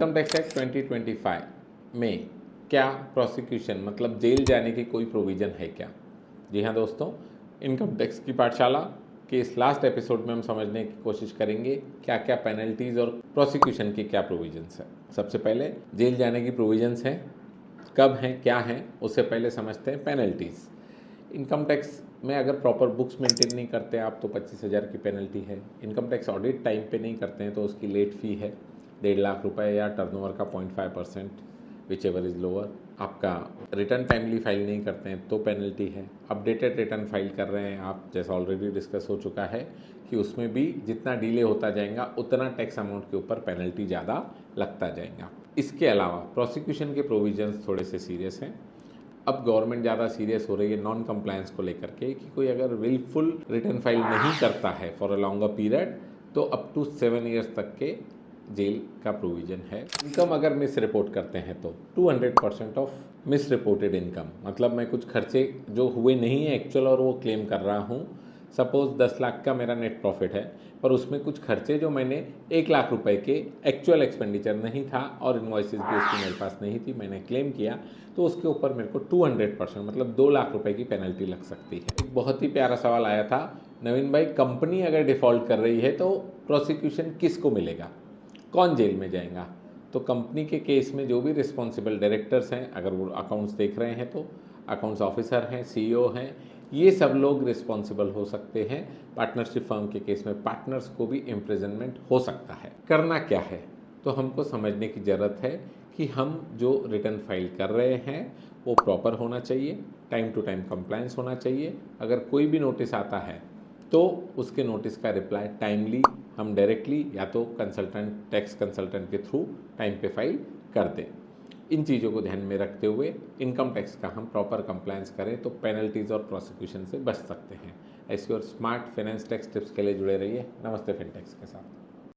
Income tax act 2025 में क्या prosecution मतलब जेल जाने की कोई प्रोविज़न है क्या? जी हाँ दोस्तों, इनकम टैक्स की पाठशाला के इस लास्ट एपिसोड में हम समझने की कोशिश करेंगे क्या क्या पेनल्टीज़ और प्रोसिक्यूशन की क्या प्रोविजंस हैं। सबसे पहले जेल जाने की प्रोविजंस हैं, कब हैं, क्या हैं, उससे पहले समझते हैं पेनल्टीज़। इनकम टैक्स में अगर प्रॉपर बुक्स मेंटेन नहीं करते आप तो 25,000 की पेनल्टी है। इनकम टैक्स ऑडिट टाइम पे नहीं करते हैं तो उसकी लेट फ़ी है 1.5 लाख रुपए या टर्नओवर का 0.5%, विच एवर इज़ लोअर। आपका रिटर्न टाइमली फाइल नहीं करते हैं तो पेनल्टी है। अपडेटेड रिटर्न फाइल कर रहे हैं आप, जैसा ऑलरेडी डिस्कस हो चुका है कि उसमें भी जितना डिले होता जाएगा उतना टैक्स अमाउंट के ऊपर पेनल्टी ज़्यादा लगता जाएगा। इसके अलावा प्रोसिक्यूशन के प्रोविजंस थोड़े से सीरियस हैं। अब गवर्नमेंट ज़्यादा सीरियस हो रही है नॉन कंप्लायंस को लेकर के कि कोई अगर विलफुल रिटर्न फाइल नहीं करता है फॉर अ लॉन्गर पीरियड तो अप टू 7 ईयर्स तक के जेल का प्रोविज़न है। इनकम अगर मिस रिपोर्ट करते हैं तो 200% ऑफ मिस रिपोर्टेड इनकम, मतलब मैं कुछ खर्चे जो हुए नहीं है एक्चुअल और वो क्लेम कर रहा हूँ। सपोज़ 10 लाख का मेरा नेट प्रॉफिट है पर उसमें कुछ खर्चे जो मैंने 1 लाख रुपए के एक्चुअल एक्सपेंडिचर नहीं था और इन्वॉइसेस भी उसकी मेरे पास नहीं थी, मैंने क्लेम किया तो उसके ऊपर मेरे को 200% मतलब 2 लाख रुपए की पेनल्टी लग सकती है। एक बहुत ही प्यारा सवाल आया था, नवीन भाई कंपनी अगर डिफ़ॉल्ट कर रही है तो प्रोसिक्यूशन किसको मिलेगा, कौन जेल में जाएगा? तो कंपनी के केस में जो भी रिस्पॉन्सिबल डायरेक्टर्स हैं, अगर वो अकाउंट्स देख रहे हैं तो अकाउंट्स ऑफिसर हैं, सीईओ हैं, ये सब लोग रिस्पॉन्सिबल हो सकते हैं। पार्टनरशिप फर्म के केस में पार्टनर्स को भी इम्प्रिजनमेंट हो सकता है। करना क्या है, तो हमको समझने की ज़रूरत है कि हम जो रिटर्न फाइल कर रहे हैं वो प्रॉपर होना चाहिए, टाइम टू टाइम कंप्लायंस होना चाहिए। अगर कोई भी नोटिस आता है तो उसके नोटिस का रिप्लाई टाइमली हम डायरेक्टली या तो कंसल्टेंट, टैक्स कंसल्टेंट के थ्रू टाइम पे फाइल कर दें। इन चीज़ों को ध्यान में रखते हुए इनकम टैक्स का हम प्रॉपर कंप्लायंस करें तो पेनल्टीज़ और प्रोसिक्यूशन से बच सकते हैं। ऐसी और स्मार्ट फाइनेंस टैक्स टिप्स के लिए जुड़े रहिए। नमस्ते फिनटेक्स के साथ।